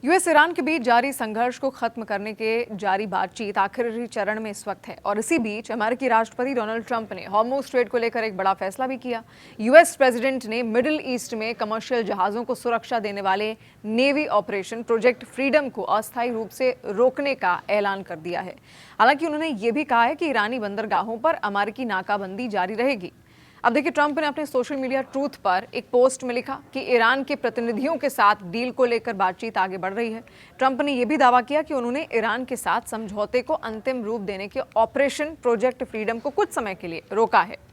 US Iran के बीच जारी संघर्ष को खत्म करने के जारी बातचीत आखिरी चरण में इस वक्त है और इसी बीच अमेरिकी राष्ट्रपति डोनाल्ड ट्रंप ने हॉर्मुज़ स्ट्रेट को लेकर एक बड़ा फैसला भी किया। यूएस प्रेसिडेंट ने मिडिल ईस्ट में कमर्शियल जहाजों को सुरक्षा देने वाले नेवी ऑपरेशन प्रोजेक्ट फ्रीडम को अस्थायी रूप से रोकने का ऐलान कर दिया है। हालांकि उन्होंने ये भी कहा है कि ईरानी बंदरगाहों पर अमेरिकी नाकाबंदी जारी रहेगी। अब देखिए, ट्रंप ने अपने सोशल मीडिया ट्रूथ पर एक पोस्ट में लिखा कि ईरान के प्रतिनिधियों के साथ डील को लेकर बातचीत आगे बढ़ रही है। ट्रंप ने यह भी दावा किया कि उन्होंने ईरान के साथ समझौते को अंतिम रूप देने के ऑपरेशन प्रोजेक्ट फ्रीडम को कुछ समय के लिए रोका है।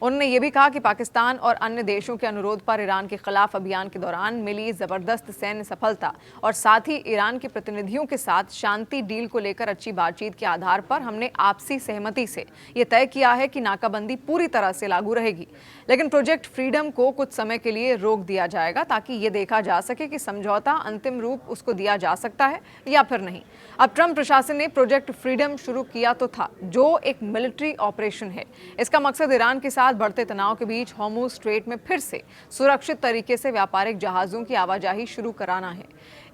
उन्होंने ये भी कहा कि पाकिस्तान और अन्य देशों के अनुरोध पर ईरान के खिलाफ अभियान के दौरान मिली जबरदस्त सैन्य सफलता और साथ ही ईरान के प्रतिनिधियों के साथ शांति डील को लेकर अच्छी बातचीत के आधार पर हमने आपसी सहमति से ये तय किया है कि नाकाबंदी पूरी तरह से लागू रहेगी, लेकिन प्रोजेक्ट फ्रीडम को कुछ समय के लिए रोक दिया जाएगा ताकि ये देखा जा सके कि समझौता अंतिम रूप उसको दिया जा सकता है या फिर नहीं। अब ट्रंप प्रशासन ने प्रोजेक्ट फ्रीडम शुरू किया तो था, जो एक मिलिट्री ऑपरेशन है। इसका मकसद ईरान के साथ बढ़ते तनाव के बीच हॉर्मुज़ स्ट्रेट में फिर से सुरक्षित तरीके से व्यापारिक जहाजों की आवाजाही शुरू कराना है।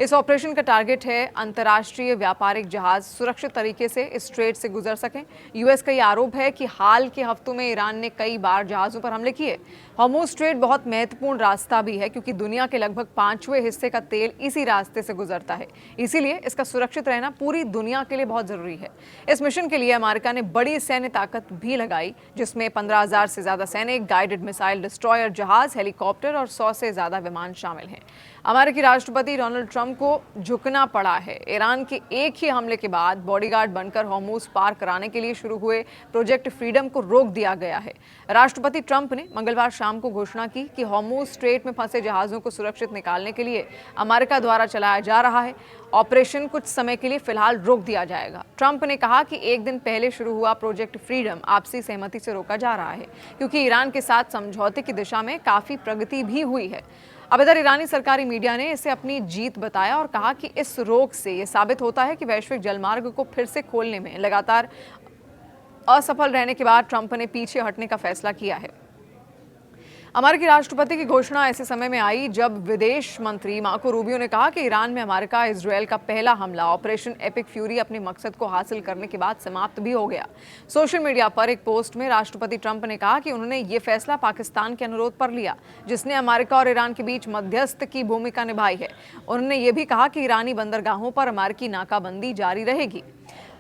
इस ऑपरेशन का टारगेट है अंतर्राष्ट्रीय व्यापारिक जहाज सुरक्षित तरीके से इस स्ट्रेट से गुजर सकें। यूएस का यह आरोप है कि हाल के हफ्तों में ईरान ने कई बार जहाजों पर हमले किए। हॉर्मुज़ स्ट्रेट बहुत महत्वपूर्ण रास्ता भी है क्योंकि दुनिया के लगभग 5वें हिस्से का तेल इसी रास्ते से गुजरता है, इसीलिए इसका सुरक्षित रहना पूरी दुनिया के लिए बहुत जरूरी है। इस मिशन के लिए अमेरिका ने बड़ी सैन्य ताकत भी लगाई, जिसमें 15,000 से ज्यादा सैनिक, गाइडेड मिसाइल डिस्ट्रॉयर जहाज, हेलीकॉप्टर और 100 से ज्यादा विमान शामिल हैं। अमेरिकी राष्ट्रपति डोनाल्ड ट्रंप को झुकना पड़ा है। ईरान के एक ही हमले के बाद बॉडीगार्ड बनकर हॉर्मुज़ पार कराने के लिए शुरू हुए प्रोजेक्ट फ्रीडम को रोक दिया गया है। राष्ट्रपति ट्रंप ने मंगलवार शाम को घोषणा की कि हॉर्मुज़ स्ट्रेट में फंसे जहाजों को सुरक्षित निकालने के लिए अमेरिका द्वारा चलाया जा रहा है ऑपरेशन कुछ समय के लिए फिलहाल रोक दिया जाएगा। ट्रंप ने कहा कि एक दिन पहले शुरू हुआ प्रोजेक्ट फ्रीडम आपसी सहमति से रोका जा रहा है क्योंकि ईरान के साथ समझौते की दिशा में काफी प्रगति भी हुई है। अब इधर ईरानी सरकारी मीडिया ने इसे अपनी जीत बताया और कहा कि इस रोक से यह साबित होता है कि वैश्विक जलमार्ग को फिर से खोलने में लगातार असफल रहने के बाद ट्रंप ने पीछे हटने का फैसला किया है। अमेरिकी राष्ट्रपति की घोषणा ऐसे समय में आई जब विदेश मंत्री मार्को रूबियो ने कहा कि ईरान में अमेरिका इजरायल का पहला हमला ऑपरेशन एपिक फ्यूरी अपने मकसद को हासिल करने के बाद समाप्त भी हो गया। सोशल मीडिया पर एक पोस्ट में राष्ट्रपति ट्रंप ने कहा कि उन्होंने ये फैसला पाकिस्तान के अनुरोध पर लिया, जिसने अमेरिका और ईरान के बीच मध्यस्थ की भूमिका निभाई है। उन्होंने ये भी कहा कि ईरानी बंदरगाहों पर अमेरिकी नाकाबंदी जारी रहेगी।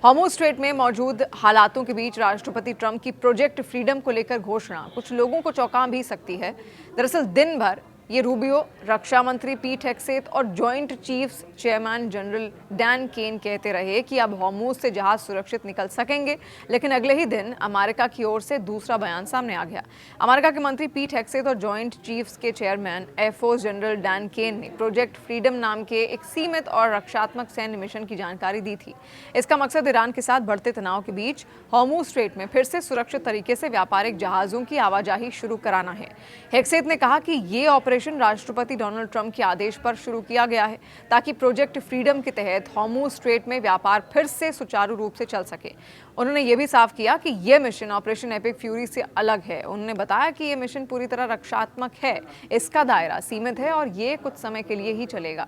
हॉर्मुज़ स्ट्रेट में मौजूद हालातों के बीच राष्ट्रपति ट्रंप की प्रोजेक्ट फ्रीडम को लेकर घोषणा कुछ लोगों को चौंका भी सकती है। दरअसल दिन भर ये रूबियो, रक्षा मंत्री पीट हेग्सेथ और joint chiefs chairman general Dan Caine कहते रहे कि अब हॉर्मुज़ से जहाज सुरक्षित निकल सकेंगे, लेकिन अगले ही दिन अमेरिका की ओर से दूसरा बयान सामने आ गया। अमेरिका के मंत्री पीट हेग्सेथ और जॉइंट चीफ्स के chairman air force general Dan Caine ने प्रोजेक्ट फ्रीडम नाम के एक सीमित और रक्षात्मक सैन्य मिशन की जानकारी दी थी। इसका मकसद ईरान के साथ बढ़ते तनाव के बीच हॉर्मुज़ स्ट्रेट में फिर से सुरक्षित तरीके से व्यापारिक जहाजों की आवाजाही शुरू कराना है। हेग्सेथ ने कहा कि ये ऑपरेशन राष्ट्रपति डोनाल्ड ट्रंप के आदेश पर शुरू किया गया है ताकि प्रोजेक्ट फ्रीडम के तहत हॉर्मुज़ स्ट्रेट में व्यापार फिर से सुचारू रूप से चल सके। उन्होंने ये भी साफ किया कि यह मिशन ऑपरेशन एपिक फ्यूरी से अलग है। उन्होंने बताया कि यह मिशन पूरी तरह रक्षात्मक है, इसका दायरा सीमित है और ये कुछ समय के लिए ही चलेगा।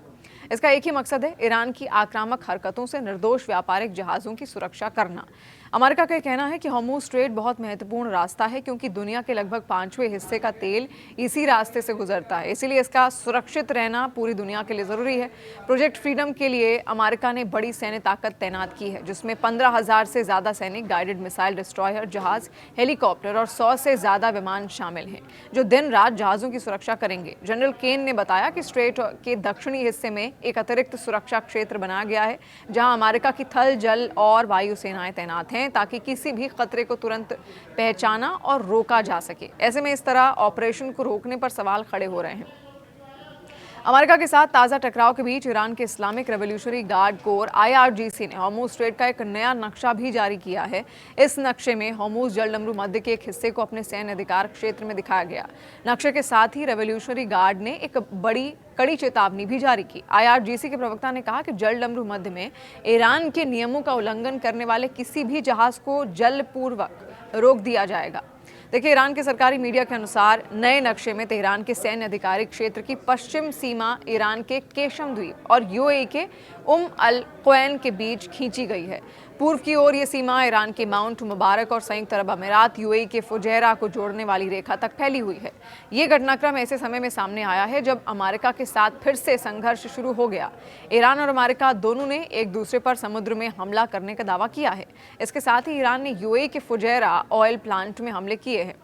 इसका एक ही मकसद है, ईरान की आक्रामक हरकतों से निर्दोष व्यापारिक जहाजों की सुरक्षा करना। अमेरिका का कहना है कि हॉर्मुज़ स्ट्रेट बहुत महत्वपूर्ण रास्ता है क्योंकि दुनिया के लगभग 5वें हिस्से का तेल इसी रास्ते से गुजरता है, इसीलिए इसका सुरक्षित रहना पूरी दुनिया के लिए जरूरी है। प्रोजेक्ट फ्रीडम के लिए अमेरिका ने बड़ी सैन्य ताकत तैनात की है, जिसमें 15,000 से ज्यादा सैनिक, गाइडेड मिसाइल डिस्ट्रॉयर जहाज, हेलीकॉप्टर और 100 से ज्यादा विमान शामिल हैं, जो दिन रात जहाजों की सुरक्षा करेंगे। जनरल केन ने बताया कि स्ट्रेट के दक्षिणी हिस्से में एक अतिरिक्त सुरक्षा क्षेत्र बनाया गया है, जहां अमेरिका की थल, जल और वायु सेनाएं तैनात हैं ताकि किसी भी खतरे को तुरंत पहचाना और रोका जा सके। ऐसे में इस तरह ऑपरेशन को रोकने पर सवाल खड़े हो रहे हैं। अमेरिका के साथ ताज़ा टकराव के बीच ईरान के Islamic revolutionary guard core IRGC ने हॉर्मुज़ स्ट्रेट का एक नया नक्शा भी जारी किया है। इस नक्शे में हॉर्मुज़ जलडमरू मध्य के एक हिस्से को अपने सैन्य अधिकार क्षेत्र में दिखाया गया। नक्शे के साथ ही रेवोल्यूशनरी गार्ड ने एक बड़ी कड़ी चेतावनी भी जारी की। IRGC के प्रवक्ता ने कहा कि जलडमरू मध्य में ईरान के नियमों का उल्लंघन करने वाले किसी भी जहाज को जलपूर्वक रोक दिया जाएगा। देखिए, ईरान के सरकारी मीडिया के अनुसार नए नक्शे में तेहरान के सैन्य अधिकारिक क्षेत्र की पश्चिम सीमा ईरान के केशम द्वीप और यूएई के अल क्वैन के बीच खींची गई है। पूर्व की ओर ये सीमा ईरान के माउंट मुबारक और संयुक्त अरब अमीरात यूएई के फुजैरा को जोड़ने वाली रेखा तक फैली हुई है। ये घटनाक्रम ऐसे समय में सामने आया है जब अमेरिका के साथ फिर से संघर्ष शुरू हो गया। ईरान और अमेरिका दोनों ने एक दूसरे पर समुद्र में हमला करने का दावा किया है। इसके साथ ही ईरान ने यूएई के फुजैरा ऑयल प्लांट में हमले किए हैं,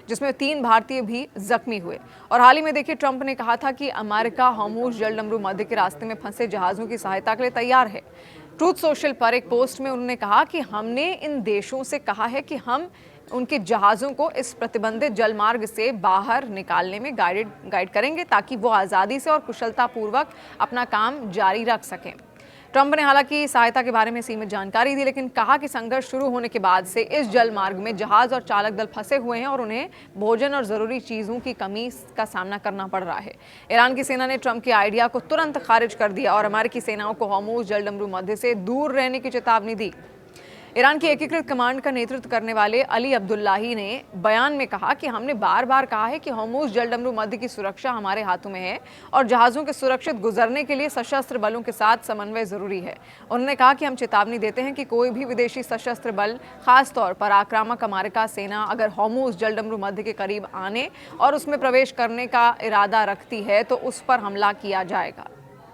जिसमें 3 भारतीय भी जख्मी हुए। और हाल ही में देखिए, ट्रंप ने कहा था कि अमेरिका हॉर्मुज़ जलडमरू मध्य के रास्ते में फंसे जहाज़ों की सहायता के लिए तैयार है। ट्रूथ सोशल पर एक पोस्ट में उन्होंने कहा कि हमने इन देशों से कहा है कि हम उनके जहाज़ों को इस प्रतिबंधित जलमार्ग से बाहर निकालने में गाइड करेंगे ताकि वो आज़ादी से और कुशलतापूर्वक अपना काम जारी रख सकें। ट्रंप ने हालांकि सहायता के बारे में सीमित जानकारी दी, लेकिन कहा कि संघर्ष शुरू होने के बाद से इस जल मार्ग में जहाज और चालक दल फंसे हुए हैं और उन्हें भोजन और जरूरी चीजों की कमी का सामना करना पड़ रहा है। ईरान की सेना ने ट्रंप के आइडिया को तुरंत खारिज कर दिया और अमेरिकी सेनाओं को हॉर्मुज़ जलडमरू मध्य से दूर रहने की चेतावनी दी। ईरान की एकीकृत कमांड का नेतृत्व करने वाले अली अब्दुल्लाही ने बयान में कहा कि हमने बार बार कहा है कि हॉर्मुज़ जलडमरू मध्य की सुरक्षा हमारे हाथों में है और जहाज़ों के सुरक्षित गुजरने के लिए सशस्त्र बलों के साथ समन्वय जरूरी है। उन्होंने कहा कि हम चेतावनी देते हैं कि कोई भी विदेशी सशस्त्र बल, खासतौर पर आक्रामक अमेरिका सेना, अगर हॉर्मुज़ जलडमरू मध्य के करीब आने और उसमें प्रवेश करने का इरादा रखती है तो उस पर हमला किया जाएगा।